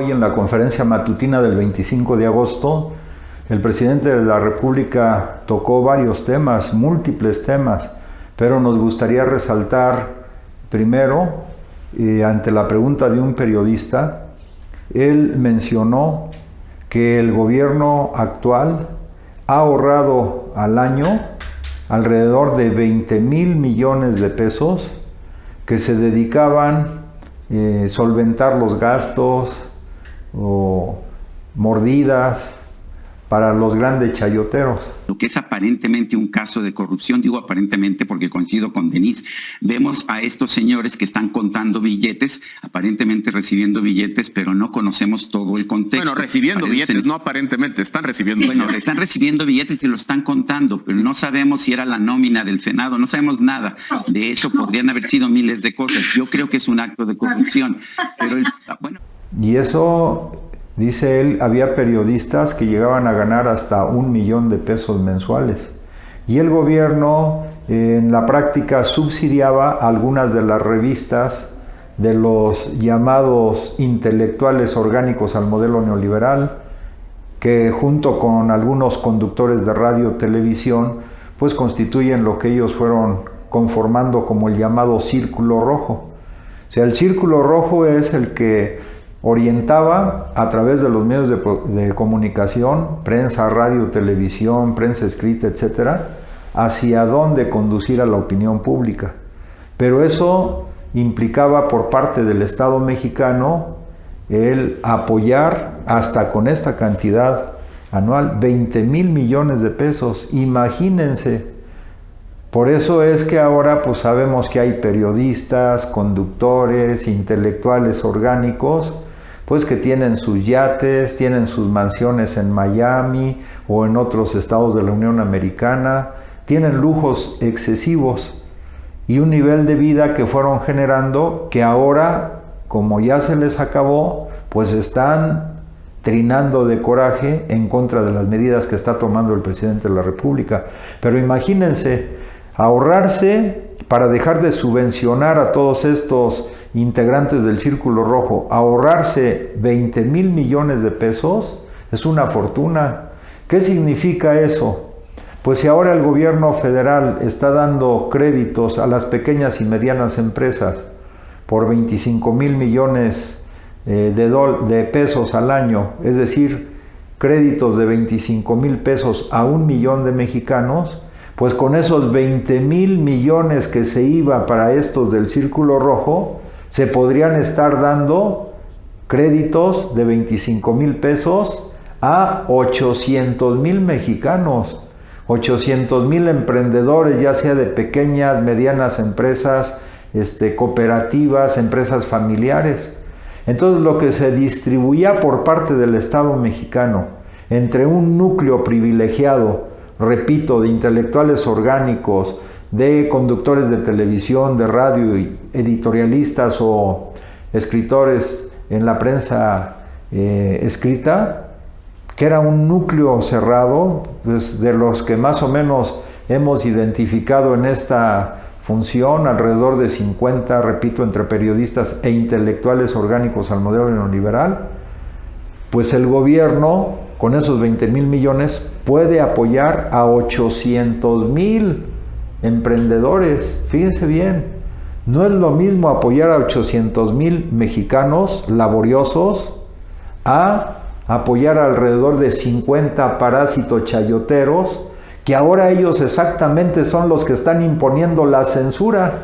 hoy en la conferencia matutina del 25 de agosto, el presidente de la República tocó varios temas, múltiples temas, pero nos gustaría resaltar primero, ante la pregunta de un periodista, él mencionó que el gobierno actual ha ahorrado al año alrededor de 20,000 millones de pesos que se dedicaban a solventar los gastos o mordidas para los grandes chayoteros. Lo que es aparentemente un caso de corrupción, digo aparentemente porque coincido con Denise, vemos a estos señores que están contando billetes, aparentemente recibiendo billetes, pero no conocemos todo el contexto. Bueno, recibiendo billetes, no aparentemente, están recibiendo billetes. Bueno, están recibiendo billetes y lo están contando, pero no sabemos si era la nómina del Senado, no sabemos nada de eso, podrían haber sido miles de cosas. Yo creo que es un acto de corrupción, pero bueno. Y eso, dice él, había periodistas que llegaban a ganar hasta 1 millón de pesos mensuales. Y el gobierno en la práctica subsidiaba algunas de las revistas de los llamados intelectuales orgánicos al modelo neoliberal, que junto con algunos conductores de radio y televisión, pues constituyen lo que ellos fueron conformando como el llamado Círculo Rojo. O sea, el Círculo Rojo es el que orientaba a través de los medios de comunicación, prensa, radio, televisión, prensa escrita, etcétera, hacia dónde conducir a la opinión pública. Pero eso implicaba por parte del Estado mexicano el apoyar hasta con esta cantidad anual, 20,000 millones de pesos. Imagínense. Por eso es que ahora pues sabemos que hay periodistas, conductores, intelectuales orgánicos, pues que tienen sus yates, tienen sus mansiones en Miami o en otros estados de la Unión Americana, tienen lujos excesivos y un nivel de vida que fueron generando que ahora, como ya se les acabó, pues están trinando de coraje en contra de las medidas que está tomando el presidente de la República. Pero imagínense, ahorrarse para dejar de subvencionar a todos estos integrantes del Círculo Rojo, ahorrarse 20,000 millones de pesos, es una fortuna. ¿Qué significa eso? Pues si ahora el gobierno federal está dando créditos a las pequeñas y medianas empresas por 25,000 millones de pesos al año, es decir, créditos de 25,000 pesos a 1 millón de mexicanos, pues con esos 20,000 millones que se iba para estos del Círculo Rojo, se podrían estar dando créditos de 25,000 pesos a 800,000 mexicanos, 800,000 emprendedores, ya sea de pequeñas, medianas empresas, cooperativas, empresas familiares. Entonces lo que se distribuía por parte del Estado mexicano entre un núcleo privilegiado, repito, de intelectuales orgánicos, de conductores de televisión, de radio, y editorialistas o escritores en la prensa escrita, que era un núcleo cerrado, pues, de los que más o menos hemos identificado en esta función, alrededor de 50, repito, entre periodistas e intelectuales orgánicos al modelo neoliberal, pues el gobierno, con esos 20,000 millones, puede apoyar a 800,000 emprendedores. Fíjense bien, no es lo mismo apoyar a 800,000 mexicanos laboriosos a apoyar a alrededor de 50 parásitos chayoteros, que ahora ellos exactamente son los que están imponiendo la censura.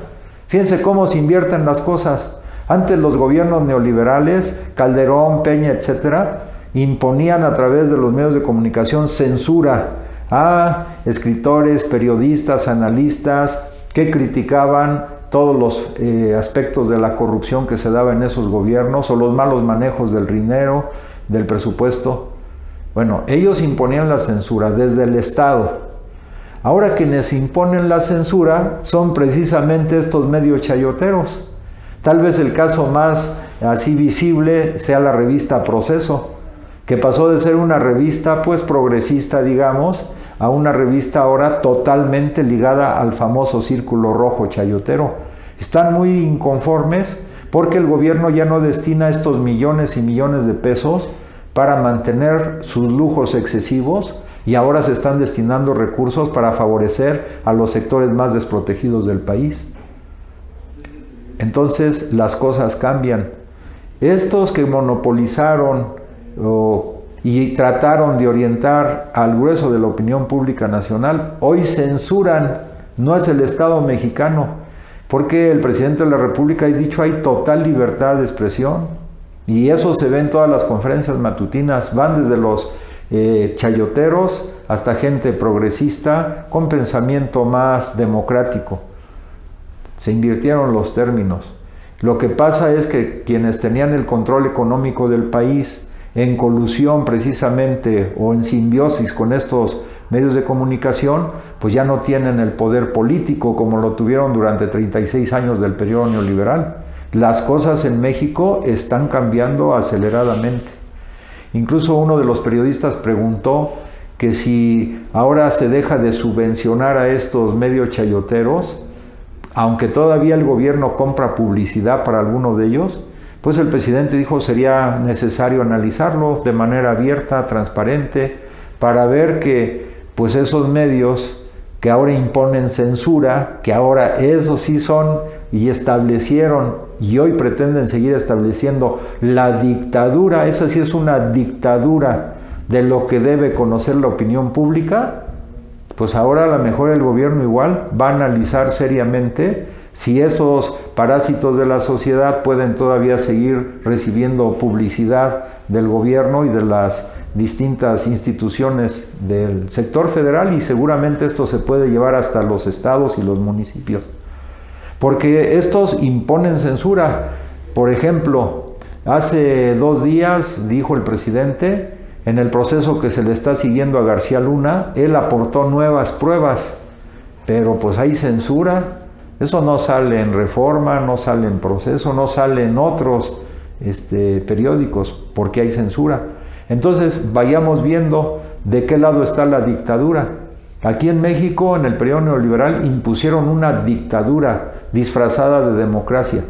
Fíjense cómo se invierten las cosas. Antes los gobiernos neoliberales, Calderón, Peña, etcétera, imponían a través de los medios de comunicación censura a escritores, periodistas, analistas que criticaban todos los aspectos de la corrupción que se daba en esos gobiernos o los malos manejos del dinero, del presupuesto. Bueno, ellos imponían la censura desde el Estado. Ahora quienes imponen la censura son precisamente estos medios chayoteros. Tal vez el caso más así visible sea la revista Proceso, que pasó de ser una revista pues progresista, digamos, a una revista ahora totalmente ligada al famoso Círculo Rojo chayotero. Están muy inconformes porque el gobierno ya no destina estos millones y millones de pesos para mantener sus lujos excesivos y ahora se están destinando recursos para favorecer a los sectores más desprotegidos del país. Entonces las cosas cambian. Estos que monopolizaron y trataron de orientar al grueso de la opinión pública nacional, hoy censuran. No es el Estado mexicano, porque el presidente de la República ha dicho hay total libertad de expresión, y eso se ve en todas las conferencias matutinas. Van desde los chayoteros hasta gente progresista con pensamiento más democrático. Se invirtieron los términos. Lo que pasa es que quienes tenían el control económico del país, en colusión precisamente o en simbiosis con estos medios de comunicación, pues ya no tienen el poder político como lo tuvieron durante 36 años del periodo neoliberal. Las cosas en México están cambiando aceleradamente. Incluso uno de los periodistas preguntó que si ahora se deja de subvencionar a estos medios chayoteros, aunque todavía el gobierno compra publicidad para algunos de ellos, pues el presidente dijo sería necesario analizarlo de manera abierta, transparente, para ver que pues esos medios que ahora imponen censura, que ahora esos sí son y establecieron y hoy pretenden seguir estableciendo la dictadura, esa sí es una dictadura de lo que debe conocer la opinión pública, pues ahora a lo mejor el gobierno igual va a analizar seriamente si esos parásitos de la sociedad pueden todavía seguir recibiendo publicidad del gobierno y de las distintas instituciones del sector federal, y seguramente esto se puede llevar hasta los estados y los municipios. Porque estos imponen censura. Por ejemplo, hace 2 días dijo el presidente, en el proceso que se le está siguiendo a García Luna, él aportó nuevas pruebas, pero pues hay censura. Eso no sale en Reforma, no sale en Proceso, no sale en otros periódicos, porque hay censura. Entonces vayamos viendo de qué lado está la dictadura. Aquí en México, en el periodo neoliberal, impusieron una dictadura disfrazada de democracia,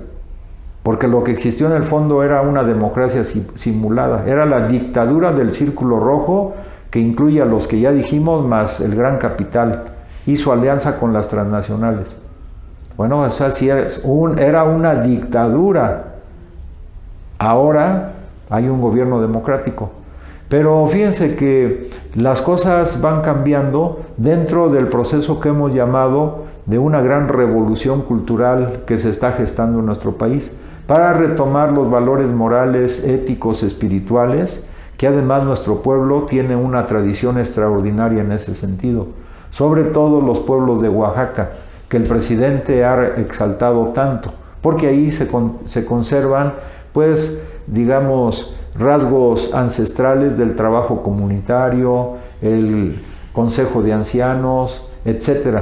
porque lo que existió en el fondo era una democracia simulada. Era la dictadura del círculo rojo, que incluye a los que ya dijimos, más el gran capital, y su alianza con las transnacionales. Bueno, esa sí era una dictadura. Ahora hay un gobierno democrático. Pero fíjense que las cosas van cambiando dentro del proceso que hemos llamado de una gran revolución cultural que se está gestando en nuestro país, para retomar los valores morales, éticos, espirituales, que además nuestro pueblo tiene una tradición extraordinaria en ese sentido. Sobre todo los pueblos de Oaxaca, que el presidente ha exaltado tanto, porque ahí se conservan, pues, digamos, rasgos ancestrales del trabajo comunitario, el consejo de ancianos, etc.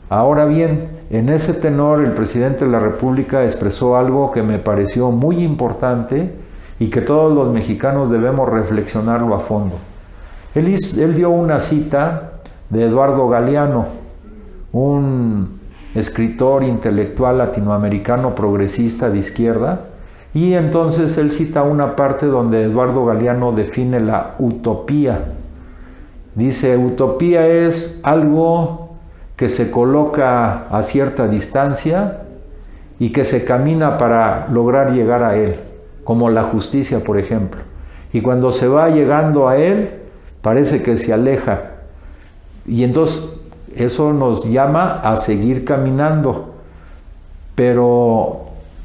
Ahora bien, en ese tenor el presidente de la República expresó algo que me pareció muy importante y que todos los mexicanos debemos reflexionarlo a fondo. Él dio una cita de Eduardo Galeano, un escritor intelectual latinoamericano progresista de izquierda, y entonces él cita una parte donde Eduardo Galeano define la utopía. Dice, utopía es algo que se coloca a cierta distancia y que se camina para lograr llegar a él, como la justicia, por ejemplo. Y cuando se va llegando a él, parece que se aleja. Y entonces eso nos llama a seguir caminando. Pero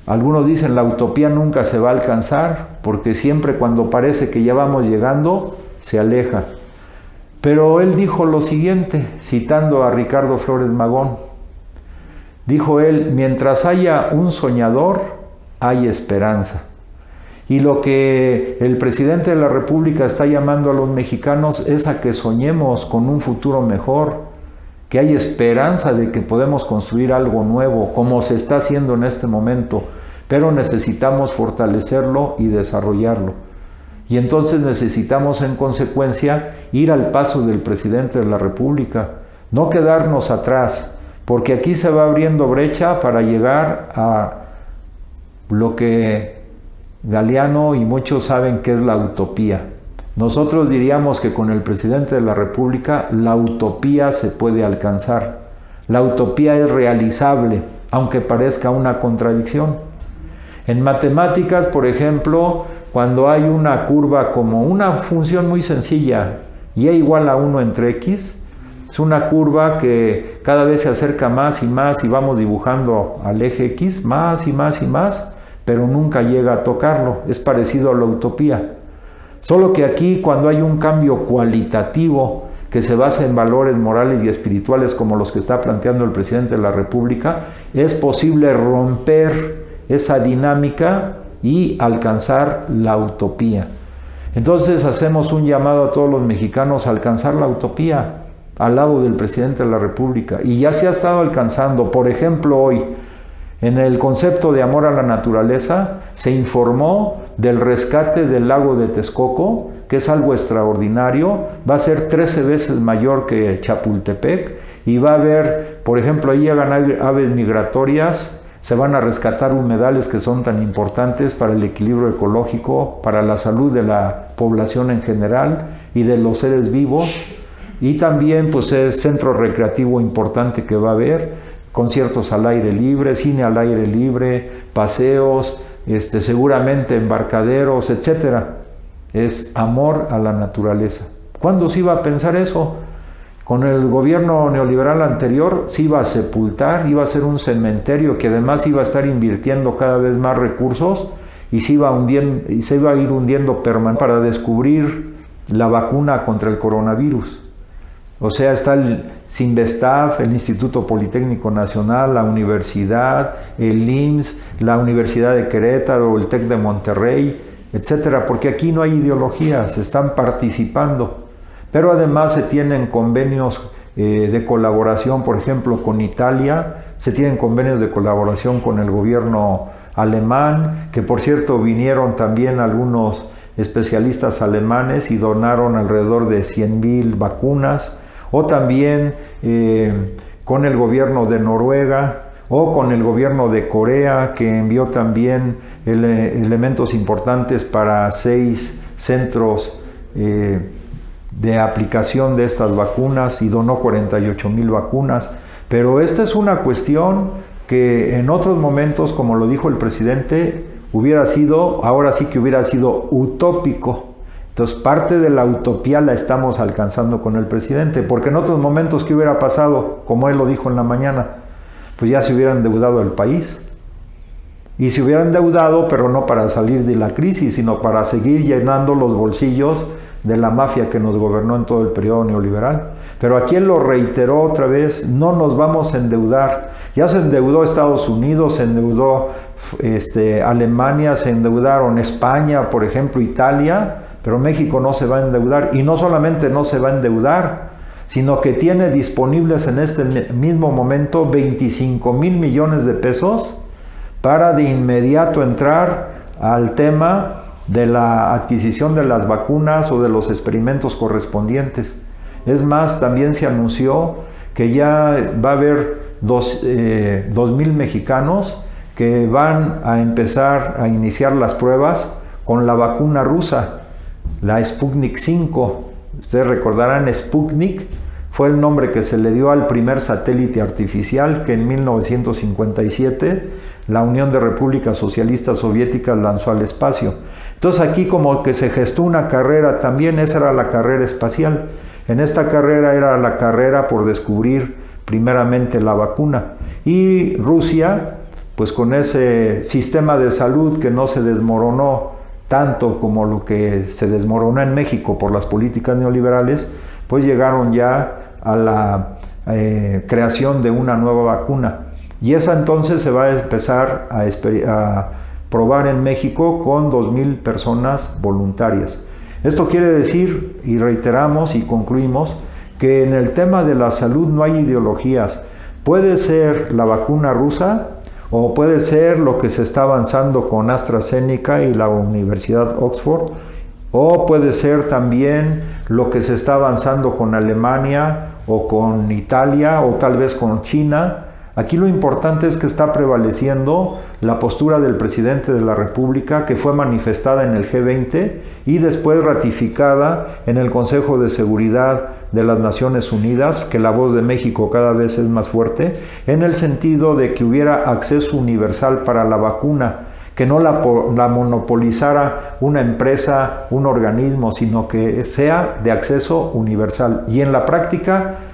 algunos dicen la utopía nunca se va a alcanzar, porque siempre cuando parece que ya vamos llegando, se aleja. Pero él dijo lo siguiente, citando a Ricardo Flores Magón. Dijo él, mientras haya un soñador, hay esperanza. Y lo que el presidente de la República está llamando a los mexicanos es a que soñemos con un futuro mejor, que hay esperanza de que podemos construir algo nuevo, como se está haciendo en este momento, pero necesitamos fortalecerlo y desarrollarlo. Y entonces necesitamos, en consecuencia, ir al paso del presidente de la República, no quedarnos atrás, porque aquí se va abriendo brecha para llegar a lo que Galeano y muchos saben que es la utopía. Nosotros diríamos que con el presidente de la República la utopía se puede alcanzar. La utopía es realizable, aunque parezca una contradicción. En matemáticas, por ejemplo, cuando hay una curva como una función muy sencilla, y igual a 1 entre x, es una curva que cada vez se acerca más y más y vamos dibujando al eje x más y más y más, pero nunca llega a tocarlo. Es parecido a la utopía. Solo que aquí, cuando hay un cambio cualitativo que se basa en valores morales y espirituales como los que está planteando el presidente de la República, es posible romper esa dinámica y alcanzar la utopía. Entonces hacemos un llamado a todos los mexicanos a alcanzar la utopía al lado del presidente de la República. Y ya se ha estado alcanzando. Por ejemplo, hoy, en el concepto de amor a la naturaleza, se informó del rescate del lago de Texcoco, que es algo extraordinario. Va a ser 13 veces mayor que Chapultepec y va a haber, por ejemplo, ahí llegan aves migratorias. Se van a rescatar humedales que son tan importantes para el equilibrio ecológico, para la salud de la población en general y de los seres vivos. Y también pues es centro recreativo importante que va a haber, conciertos al aire libre, cine al aire libre, paseos, seguramente embarcaderos, etc. Es amor a la naturaleza. ¿Cuándo se iba a pensar eso? Con el gobierno neoliberal anterior se iba a sepultar, iba a ser un cementerio que además iba a estar invirtiendo cada vez más recursos y se iba a ir hundiendo permanentemente para descubrir la vacuna contra el coronavirus. O sea, está el Cinvestav, el Instituto Politécnico Nacional, la universidad, el IMSS, la Universidad de Querétaro, el TEC de Monterrey, etcétera, porque aquí no hay ideologías, están participando. Pero además se tienen convenios de colaboración, por ejemplo, con Italia, se tienen convenios de colaboración con el gobierno alemán, que por cierto vinieron también algunos especialistas alemanes y donaron alrededor de 100,000 vacunas, o también con el gobierno de Noruega, o con el gobierno de Corea, que envió también elementos importantes para 6 centros de aplicación de estas vacunas y donó 48,000 vacunas. Pero esta es una cuestión que en otros momentos, como lo dijo el presidente, ahora sí que hubiera sido utópico. Entonces parte de la utopía la estamos alcanzando con el presidente, porque en otros momentos, ¿qué hubiera pasado? Como él lo dijo en la mañana, pues ya se hubiera endeudado el país. Y se hubiera endeudado, pero no para salir de la crisis, sino para seguir llenando los bolsillos de la mafia que nos gobernó en todo el periodo neoliberal. Pero aquí él lo reiteró otra vez: no nos vamos a endeudar. Ya se endeudó Estados Unidos, se endeudó Alemania, se endeudaron España, por ejemplo, Italia, pero México no se va a endeudar. Y no solamente no se va a endeudar, sino que tiene disponibles en este mismo momento 25,000 millones de pesos para de inmediato entrar al tema de la adquisición de las vacunas o de los experimentos correspondientes. Es más, también se anunció que ya va a haber 2,000 mexicanos que van a empezar a iniciar las pruebas con la vacuna rusa, la Sputnik 5. Ustedes recordarán, Sputnik fue el nombre que se le dio al primer satélite artificial que en 1957 la Unión de Repúblicas Socialistas Soviéticas lanzó al espacio. Entonces aquí como que se gestó una carrera también, esa era la carrera espacial. En esta carrera era la carrera por descubrir primeramente la vacuna. Y Rusia, pues con ese sistema de salud que no se desmoronó tanto como lo que se desmoronó en México por las políticas neoliberales, pues llegaron ya a la creación de una nueva vacuna. Y esa entonces se va a empezar a probar en México con 2,000 personas voluntarias. Esto quiere decir, y reiteramos y concluimos, que en el tema de la salud no hay ideologías. Puede ser la vacuna rusa o puede ser lo que se está avanzando con AstraZeneca y la Universidad Oxford, o puede ser también lo que se está avanzando con Alemania o con Italia o tal vez con China. Aquí lo importante es que está prevaleciendo la postura del presidente de la República, que fue manifestada en el G20 y después ratificada en el Consejo de Seguridad de las Naciones Unidas, que la voz de México cada vez es más fuerte, en el sentido de que hubiera acceso universal para la vacuna, que no la monopolizara una empresa, un organismo, sino que sea de acceso universal. Y en la práctica,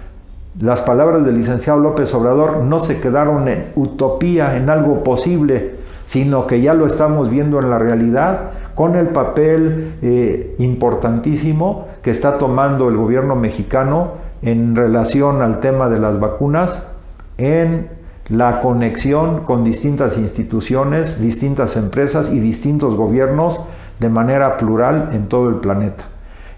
las palabras del licenciado López Obrador no se quedaron en utopía, en algo posible, sino que ya lo estamos viendo en la realidad con el papel importantísimo que está tomando el gobierno mexicano en relación al tema de las vacunas, en la conexión con distintas instituciones, distintas empresas y distintos gobiernos de manera plural en todo el planeta.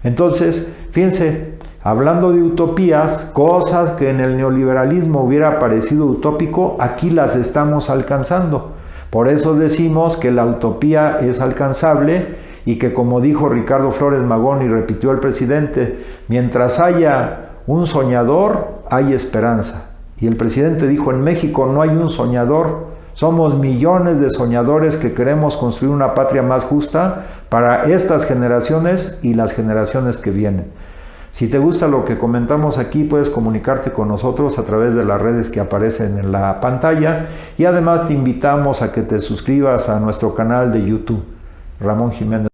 Entonces, fíjense, hablando de utopías, cosas que en el neoliberalismo hubiera parecido utópico, aquí las estamos alcanzando. Por eso decimos que la utopía es alcanzable y que, como dijo Ricardo Flores Magón y repitió el presidente, mientras haya un soñador, hay esperanza. Y el presidente dijo, en México no hay un soñador, somos millones de soñadores que queremos construir una patria más justa para estas generaciones y las generaciones que vienen. Si te gusta lo que comentamos aquí, puedes comunicarte con nosotros a través de las redes que aparecen en la pantalla y además te invitamos a que te suscribas a nuestro canal de YouTube, Ramón Jiménez